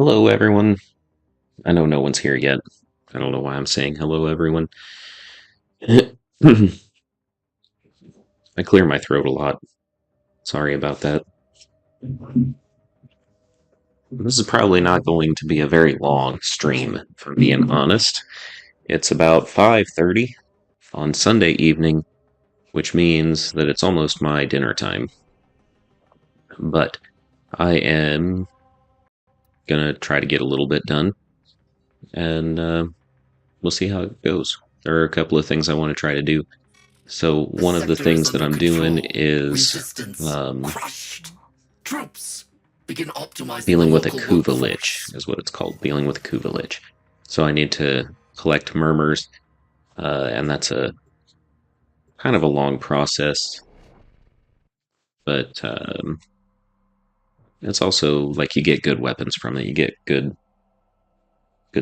Hello, everyone. I know no one's here yet. I don't know why I'm saying hello, everyone. I clear my throat a lot. Sorry about that. This is probably not going to be a very long stream, if I'm being honest. It's about 5:30 on Sunday evening, which means that it's almost my dinner time. But I am gonna try to get a little bit done, and we'll see how it goes. There are a couple of things I want to try to do. So The one of the sector is things that under I'm doing control. is Resistance crushed. Troops begin optimizing the dealing with a local Kuva Lich, workforce. is what it's called, dealing with a Kuva Lich. So I need to collect Murmurs, and that's a kind of a long process, but it's also like you get good weapons from it. You get good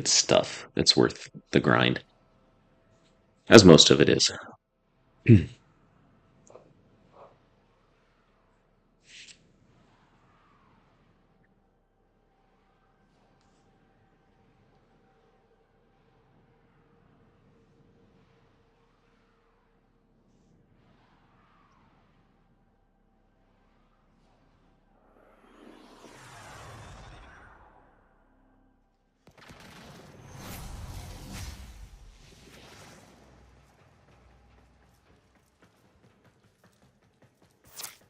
stuff. It's worth the grind, as most of it is.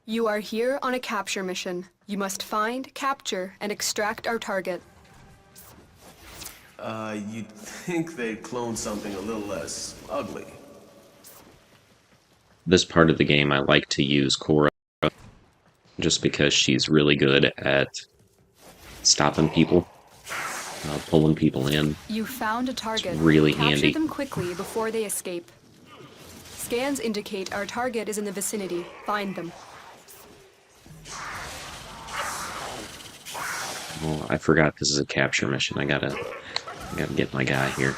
You are here on a capture mission. You must find, capture, and extract our target. You'd think they'd clone something a little less ugly. This part of the game, I like to use Cora just because she's really good at stopping people, pulling people in. You found a It's target. really Capture handy. them quickly before they escape. Scans indicate our target is in the vicinity. Find them. Well, I forgot this is a capture mission. I gotta get my guy here.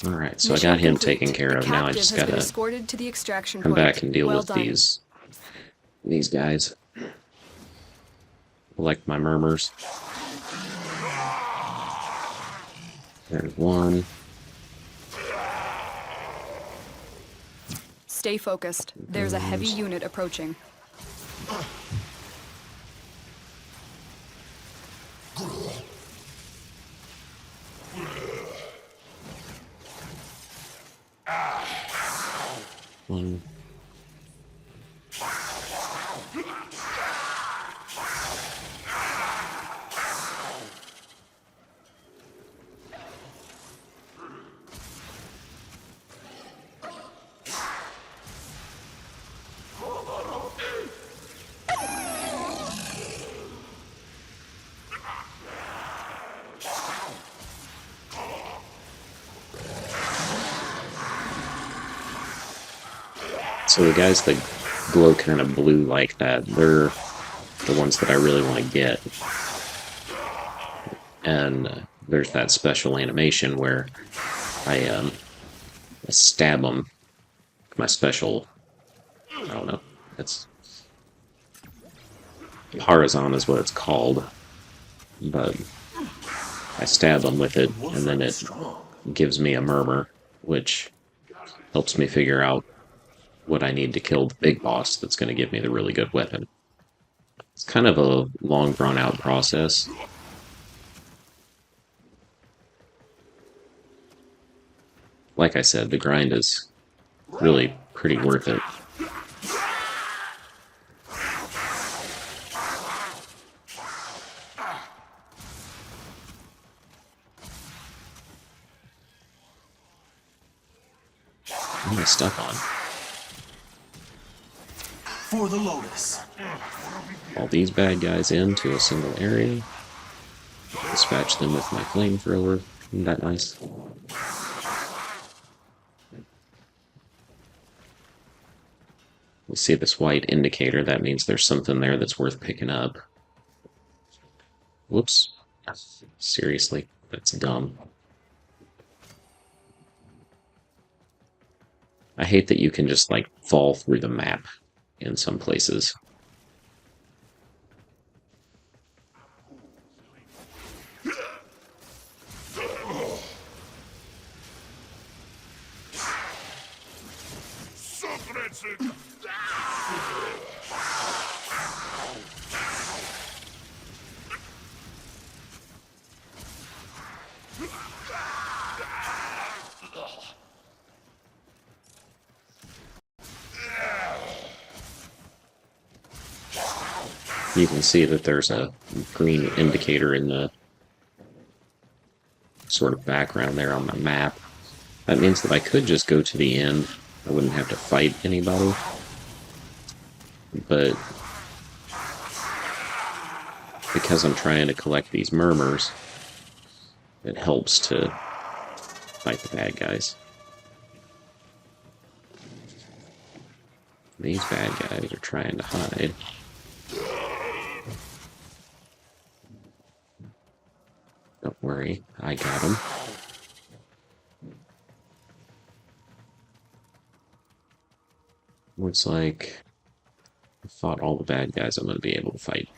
Alright, so I Mission got him complete. taken care The of. Now I captive just has been gotta escorted to the extraction come point. back and deal Well with done. these guys. Collect my murmurs. There's one. Stay focused. There's a heavy unit approaching. One. So the guys that glow kind of blue like that, they're the ones that I really want to get. And there's that special animation where I stab them. My special, I don't know, it's Horizon is what it's called, but I stab them with it, and then it Strong. gives me a murmur, which helps me figure out what I need to kill the big boss that's going to give me the really good weapon. It's kind of a long, drawn-out process. Like I said, the grind is really pretty worth it. What am I stuck on? For the Lotus. All these bad guys into a single area. Dispatch them with my flamethrower. Isn't that nice? We see this white indicator. That means there's something there that's worth picking up. Whoops. Seriously, that's dumb. I hate that you can just, like, fall through the map in some places. You can see that there's a green indicator in the sort of background there on the map. That means that I could just go to the end. I wouldn't have to fight anybody. But because I'm trying to collect these murmurs, it helps to fight the bad guys. These bad guys are trying to hide. Don't worry, I got him. Looks like I fought all the bad guys I'm going to be able to fight.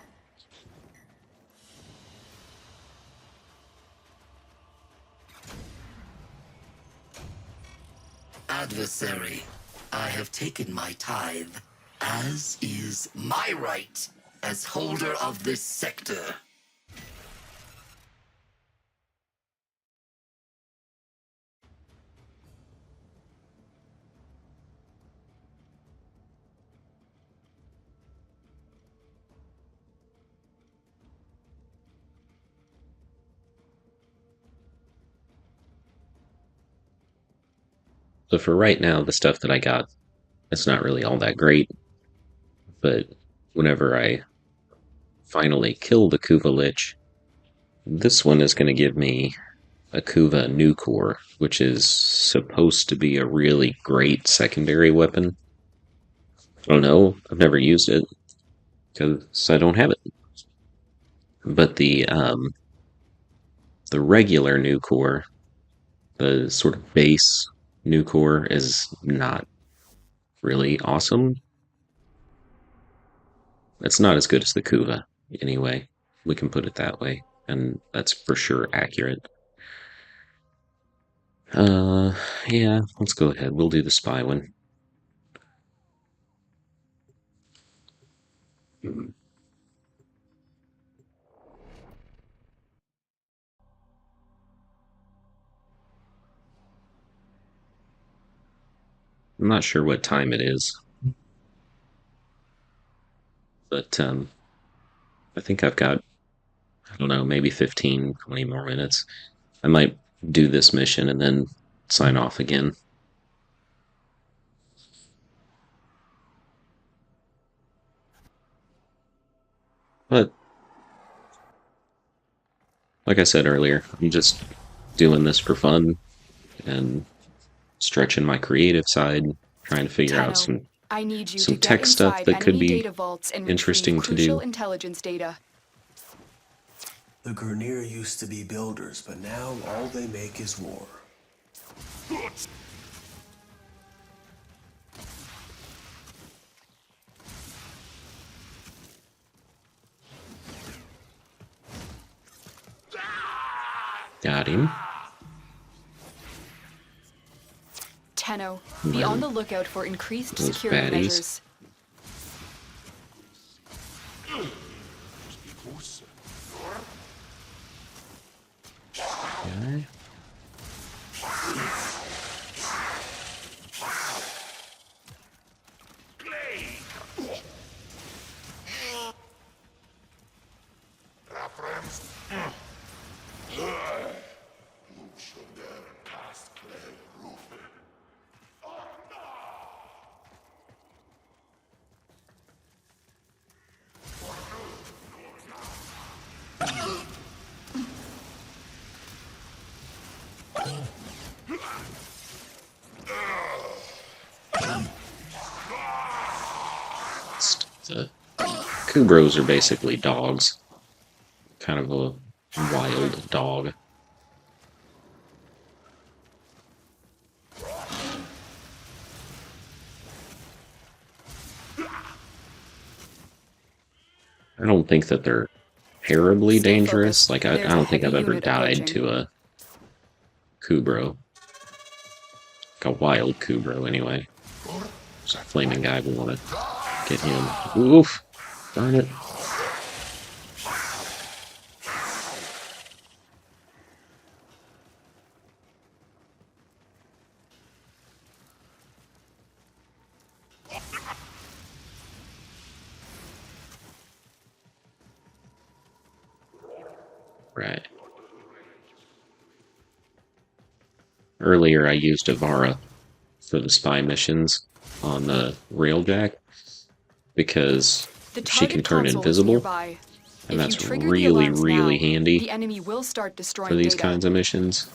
Adversary, I have taken my tithe, as is my right as holder of this sector. So for right now, the stuff that I got, it's not really all that great. But whenever I finally kill the Kuva Lich, this one is going to give me a Kuva new core, which is supposed to be a really great secondary weapon. I don't know, I've never used it, because I don't have it. But the regular new core, the sort of base new core, is not really awesome. It's not as good as the Kuva, anyway. We can put it that way, and that's for sure accurate. Yeah, let's go ahead. We'll do the spy one. I'm not sure what time it is, but I think I've got, I don't know, maybe 15, 20 more minutes. I might do this mission and then sign off again. But, like I said earlier, I'm just doing this for fun and stretching my creative side, trying to figure out Tenno, I need you to some get tech stuff inside that could enemy be data vaults and interesting retrieve to crucial do. intelligence data. The Grineer used to be builders, but now all they make is war. Got him. Tenno, be on the lookout for increased Those security baddies. measures. Okay. The Kubros are basically dogs. Kind of a wild dog. I don't think that they're terribly Stay dangerous. focused. Like, I There's a don't think I've heavy ever unit died approaching. to a Kubro. Like a wild Kubro, anyway. There's a flaming guy, we want to get him. Oof! Darn it. Right. Earlier I used Avara for the spy missions on the Railjack because The she can target turn console is invisible, nearby. and If you that's trigger the really, alarms really now, handy the enemy will start for destroying these data. kinds of missions.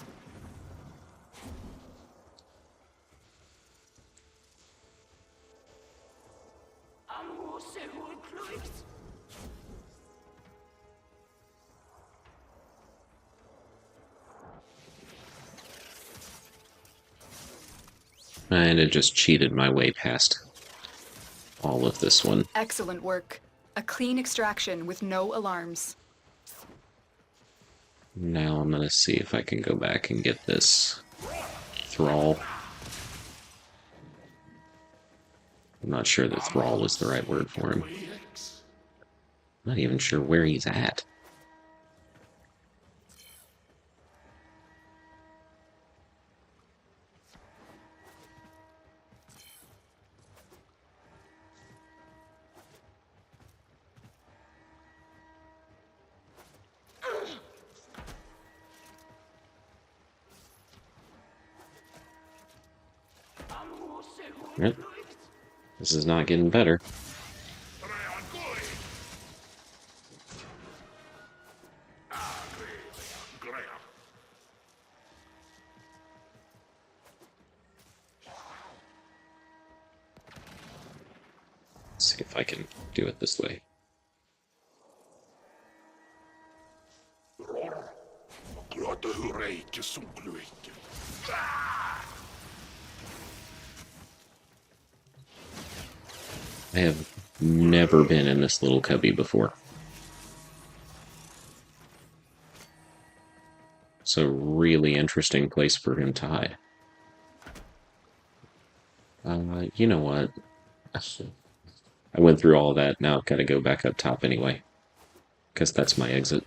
And it just cheated my way past all of this one. Excellent work. A clean extraction with no alarms. Now I'm gonna see if I can go back and get this Thrall. I'm not sure that Thrall is the right word for him. I'm not even sure where he's at. Yep. This is not getting better. Let's see if I can do it this way. I have never been in this little cubby before. It's a really interesting place for him to hide. You know what? I went through all that, now I've got to go back up top anyway. Because that's my exit.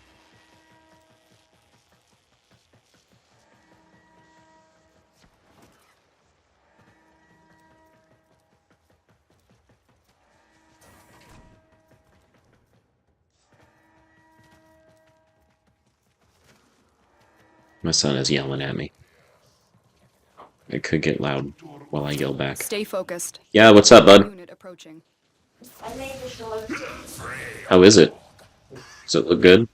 My son is yelling at me. It could get loud while I yell back. Stay focused. Yeah, what's up, bud? Unit approaching. How is it? Does it look good?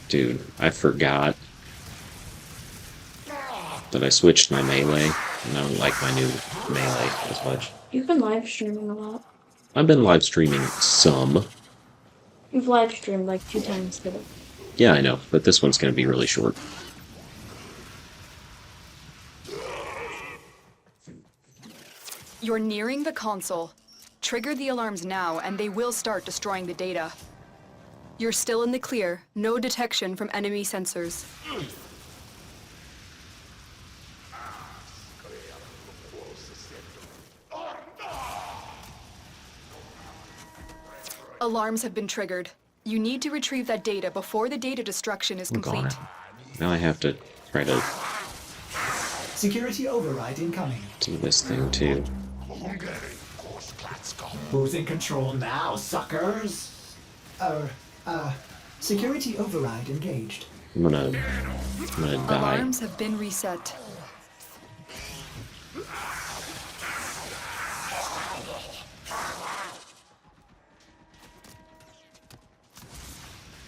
Dude, I forgot that I switched my melee, and I don't like my new melee as much. You've been live streaming a lot. I've been live streaming some. You've live streamed like 2 times today. Yeah, I know, but this one's going to be really short. You're nearing the console. Trigger the alarms now, and they will start destroying the data. You're still in the clear. No detection from enemy sensors. Alarms have been triggered. You need to retrieve that data before the data destruction is I'm complete. gone. Now I have to try to Security override incoming. do this thing too. Who's in control now, suckers? Security override engaged. I'm gonna die. Alarms have been reset.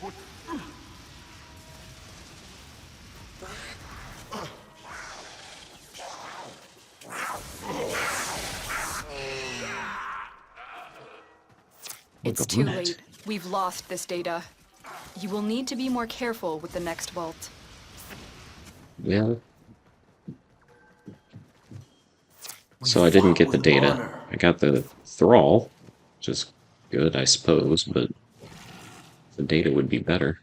Look, It's a too brunette. late. We've lost this data. You will need to be more careful with the next vault. Yeah. We So I didn't fought get the with data. honor. I got the thrall, which is good, I suppose, but the data would be better.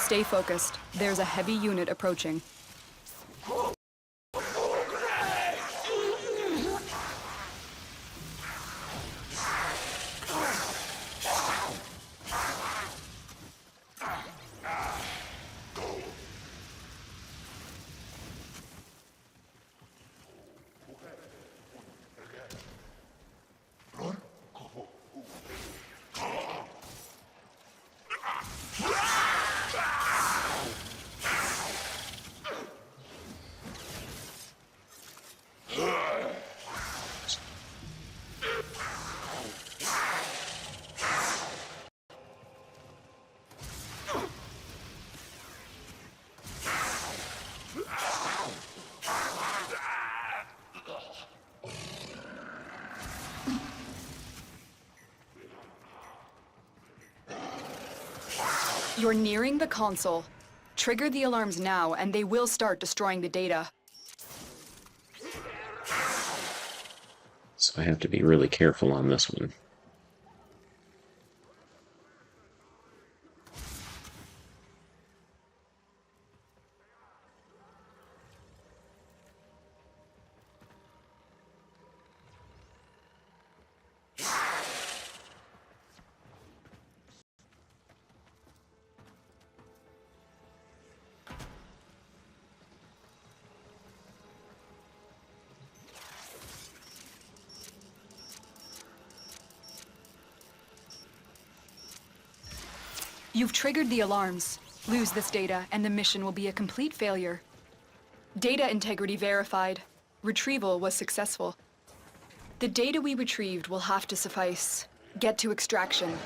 Stay focused. There's a heavy unit approaching. You're nearing the console. Trigger the alarms now, and they will start destroying the data. So I have to be really careful on this one. You've triggered the alarms. Lose this data, and the mission will be a complete failure. Data integrity verified. Retrieval was successful. The data we retrieved will have to suffice. Get to extraction.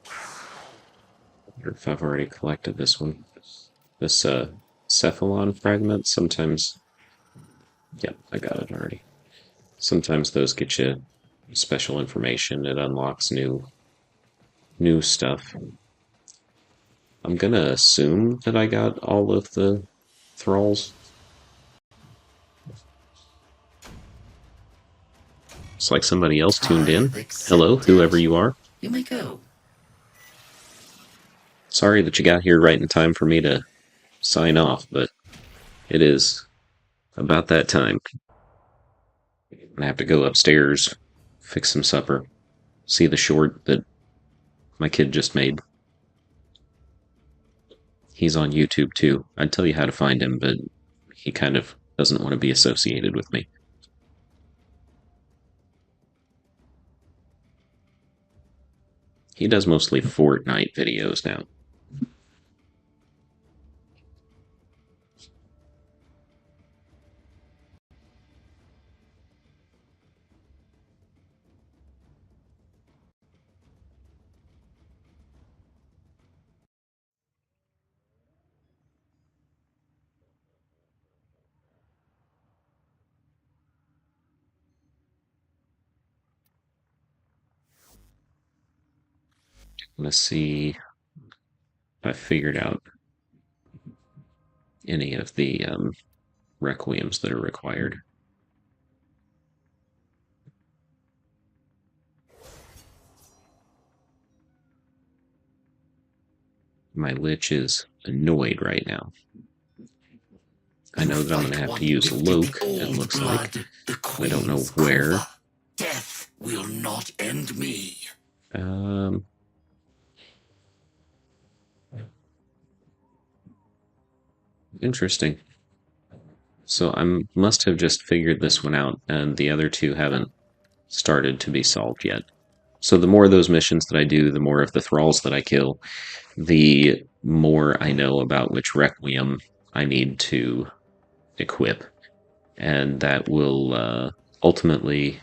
I wonder if I've already collected this one. This cephalon fragment, sometimes... Yep, I got it already. Sometimes those get you special information. It unlocks new stuff. I'm gonna assume that I got all of the thralls. It's like somebody else tuned in. Tithe Hello, whoever accepted. you are. You may go. Sorry that you got here right in time for me to sign off, but it is about that time. I have to go upstairs, fix some supper, see the short that my kid just made. He's on YouTube too. I'd tell you how to find him, but he kind of doesn't want to be associated with me. He does mostly Fortnite videos now. Let's see if I figured out any of the requiems that are required. My Lich is annoyed right now. I know that I'm going to have to use a Loke, it looks like. The I don't know Queen's where. Kuva. Death will not end me. Interesting. So I must have just figured this one out, and the other two haven't started to be solved yet. So the more of those missions that I do, the more of the thralls that I kill, the more I know about which Requiem I need to equip. And that will ultimately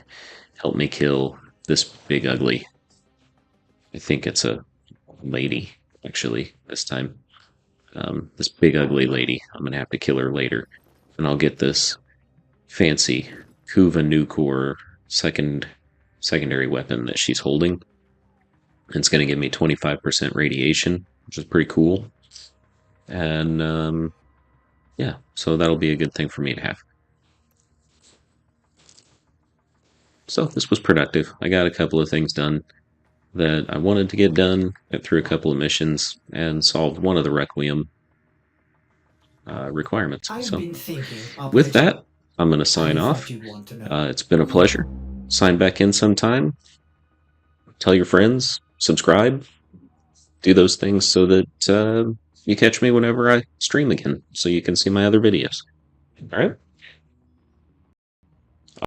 help me kill this big ugly. I think it's a lady, actually, this time. This big ugly lady. I'm going to have to kill her later. And I'll get this fancy Kuva Nucor secondary weapon that she's holding. It's going to give me 25% radiation, which is pretty cool. And yeah, so that'll be a good thing for me to have. So this was productive. I got a couple of things done that I wanted to get done, got through a couple of missions, and solved one of the Requiem requirements. I've So been thinking, with Operator. that, I'm going to sign I off. thought you'd want to know. It's been a pleasure. Sign back in sometime. Tell your friends. Subscribe. Do those things so that you catch me whenever I stream again, so you can see my other videos. All right?